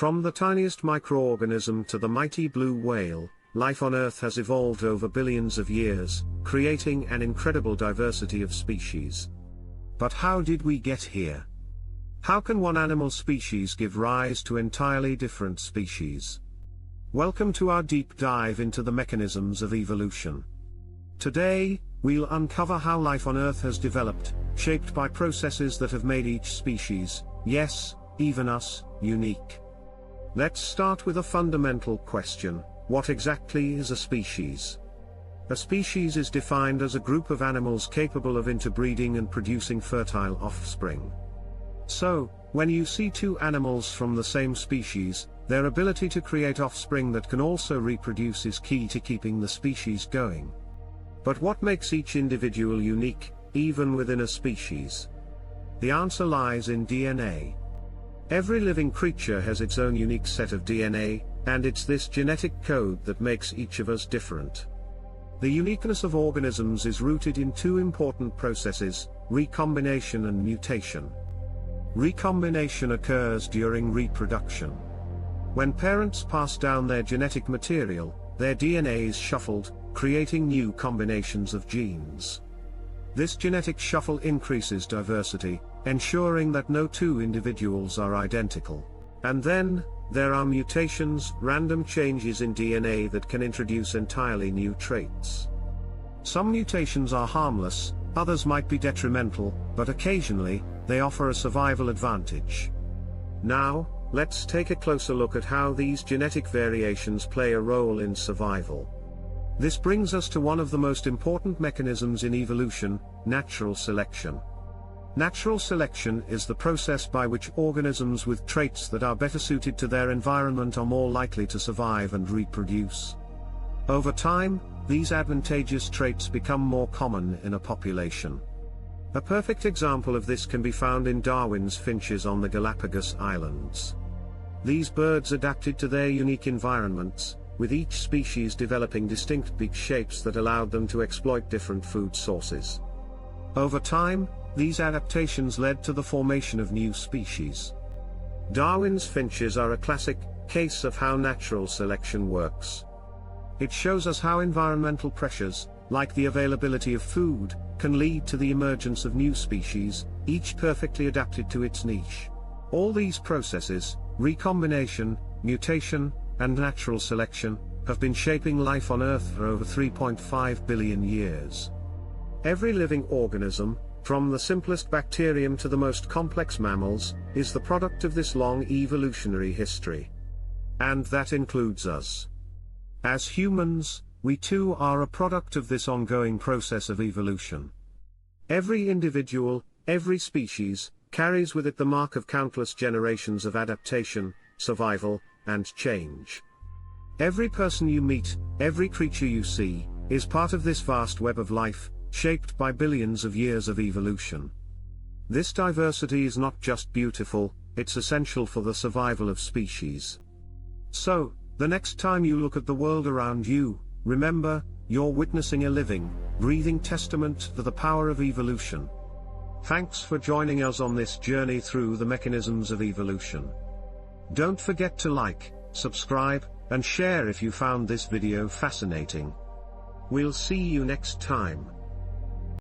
From the tiniest microorganism to the mighty blue whale, life on Earth has evolved over billions of years, creating an incredible diversity of species. But how did we get here? How can one animal species give rise to entirely different species? Welcome to our deep dive into the mechanisms of evolution. Today, we'll uncover how life on Earth has developed, shaped by processes that have made each species, yes, even us, unique. Let's start with a fundamental question: what exactly is a species? A species is defined as a group of animals capable of interbreeding and producing fertile offspring. So, when you see two animals from the same species, their ability to create offspring that can also reproduce is key to keeping the species going. But what makes each individual unique, even within a species? The answer lies in DNA. Every living creature has its own unique set of DNA, and it's this genetic code that makes each of us different. The uniqueness of organisms is rooted in two important processes: recombination and mutation. Recombination occurs during reproduction. When parents pass down their genetic material, their DNA is shuffled, creating new combinations of genes. This genetic shuffle increases diversity, ensuring that no two individuals are identical. And then, there are mutations, random changes in DNA that can introduce entirely new traits. Some mutations are harmless, others might be detrimental, but occasionally, they offer a survival advantage. Now, let's take a closer look at how these genetic variations play a role in survival. This brings us to one of the most important mechanisms in evolution: natural selection. Natural selection is the process by which organisms with traits that are better suited to their environment are more likely to survive and reproduce. Over time, these advantageous traits become more common in a population. A perfect example of this can be found in Darwin's finches on the Galapagos Islands. These birds adapted to their unique environments, with each species developing distinct beak shapes that allowed them to exploit different food sources. Over time, these adaptations led to the formation of new species. Darwin's finches are a classic case of how natural selection works. It shows us how environmental pressures, like the availability of food, can lead to the emergence of new species, each perfectly adapted to its niche. All these processes, recombination, mutation, and natural selection, have been shaping life on Earth for over 3.5 billion years. Every living organism, from the simplest bacterium to the most complex mammals, is the product of this long evolutionary history. And that includes us. As humans, we too are a product of this ongoing process of evolution. Every individual, every species, carries with it the mark of countless generations of adaptation, survival, and change. Every person you meet, every creature you see, is part of this vast web of life, shaped by billions of years of evolution. This diversity is not just beautiful, it's essential for the survival of species. So, the next time you look at the world around you, remember, you're witnessing a living, breathing testament to the power of evolution. Thanks for joining us on this journey through the mechanisms of evolution. Don't forget to like, subscribe, and share if you found this video fascinating. We'll see you next time.